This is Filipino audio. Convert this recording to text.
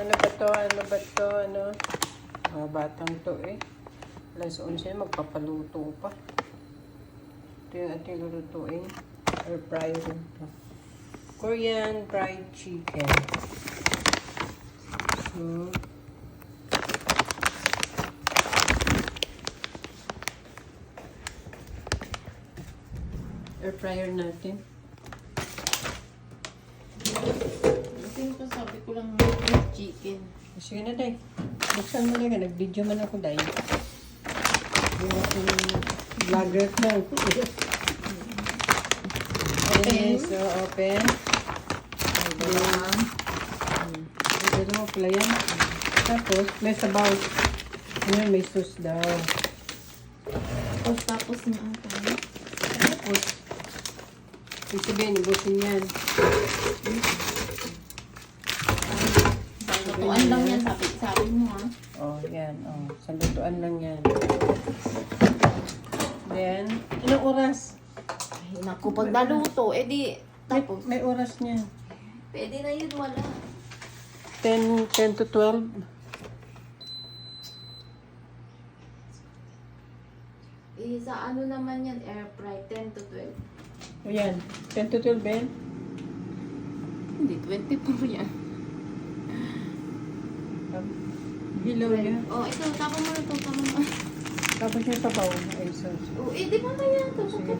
Ano ba to? Ano ba to? Ano? Mga batang to eh. Alas 11 magpapaluto pa. Ito yung ating lulutuin. Air fryer to. Korean fried chicken. So, air fryer natin. Kasi ko sabi ko lang chicken. Sige na, Day. Buksan mo lang. Nag-video man ako, Day. Yung aking vlogger ko. Okay, so open. Ito mo pala yan. Tapos, may sabaw. Ngayon, may sauce daw. Tapos na ata. Tapos, ibig sabihin, ibusin yan. Lutuan lang yan, sabi mo ha. Oh, yan. Oh, sa lutuan lang yan. Then, ilang oras? Ay naku, pag naluto, edi tapos. May oras niya. Pwede na yun, wala. 10 to 12. Sa ano naman yan, air fry, 10 to 12. O yan, 10 to 12 Ben. Hindi, 24 yan. Hilaw yan. Oh, ito, tama mo na ito, tama mo. Tapos yung sabaw. Ay, sauce. Oh, edi mamaya ito, Sige.